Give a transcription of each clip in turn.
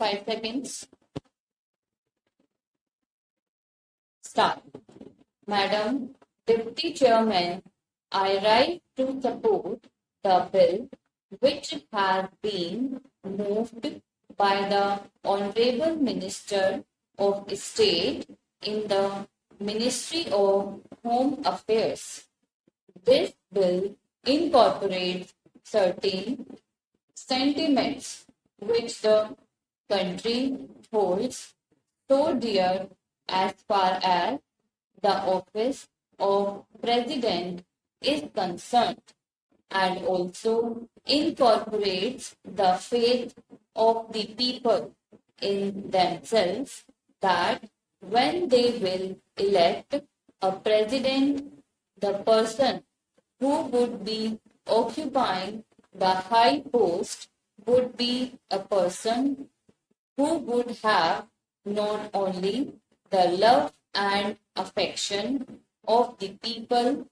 5 seconds. Start. Madam Deputy Chairman, I write to support the bill which has been moved by the Honorable Minister of State in the Ministry of Home Affairs. This bill incorporates certain sentiments which the country holds so dear as far as the office of President is concerned, and also incorporates the faith of the people in themselves that when they will elect a president, the person who would be occupying the high post would be a person who would have not only the love and affection of the people,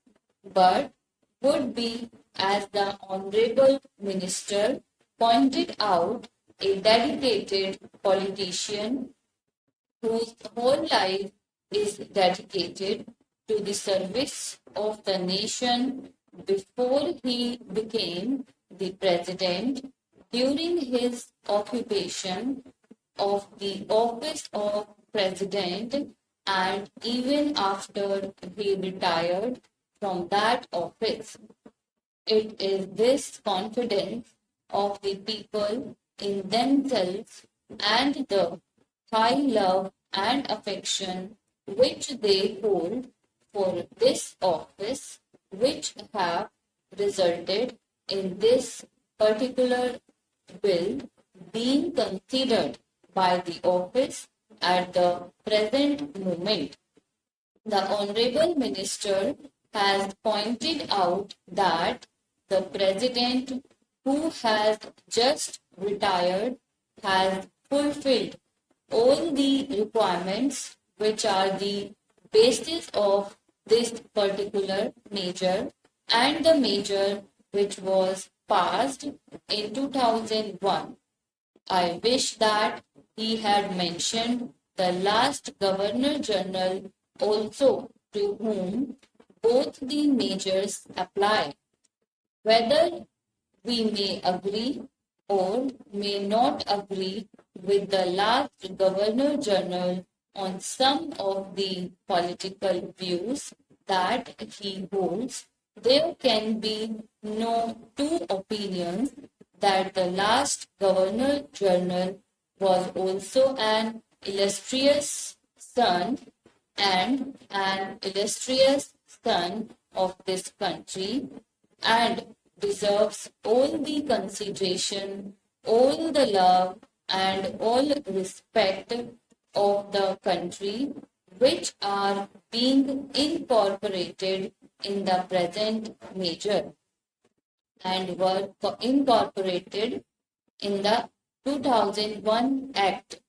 but would be, as the Honorable Minister pointed out, a dedicated politician whose whole life is dedicated to the service of the nation before he became the president, during his occupation of the office of president, and even after he retired from that office. It is this confidence of the people in themselves and the high love and affection which they hold for this office which have resulted in this particular bill being considered by the office at the present moment. The Honorable Minister has pointed out that the President who has just retired has fulfilled all the requirements which are the basis of this particular measure, and the measure which was passed in 2001. I wish that he had mentioned the last Governor General also, to whom both the measures apply. Whether we may agree or may not agree with the last Governor General on some of the political views that he holds, there can be no two opinions that the last Governor General was also an illustrious son and an illustrious son of this country, and deserves all the consideration, all the love, and all respect of the country which are being incorporated in the present measure and were incorporated in the 2001 Act.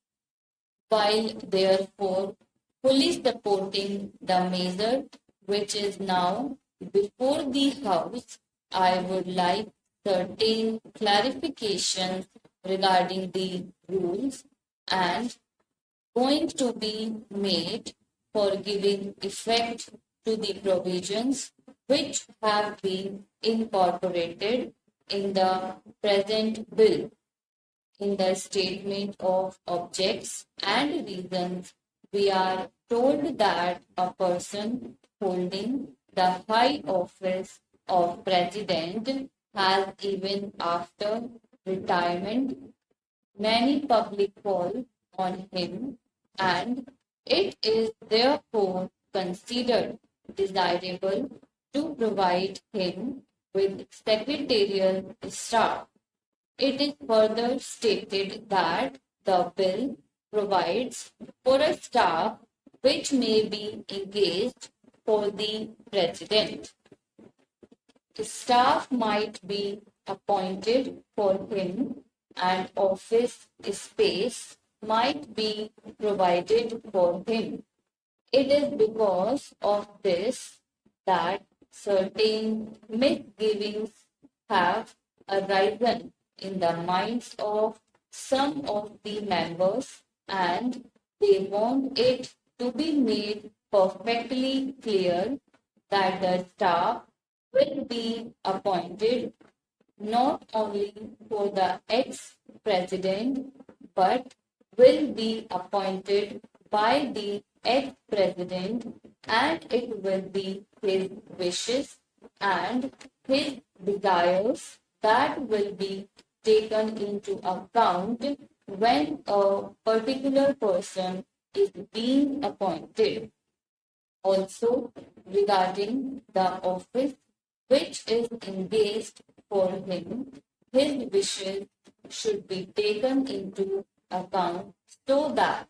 While therefore fully supporting the measure which is now before the House, I would like certain clarifications regarding the rules and going to be made for giving effect to the provisions which have been incorporated in the present bill. In the statement of objects and reasons, we are told that a person holding the high office of president has, even after retirement, many public call on him, and it is therefore considered desirable to provide him with secretarial staff. It is further stated that the bill provides for a staff which may be engaged for the president. The staff might be appointed for him, and office space might be provided for him. It is because of this that certain misgivings have arisen in the minds of some of the members, and they want it to be made perfectly clear that the staff will be appointed not only for the ex-president but will be appointed by the ex-president, and it will be his wishes and his desires that will be taken into account when a particular person is being appointed. Also, regarding the office which is engaged for him, his wishes should be taken into account so that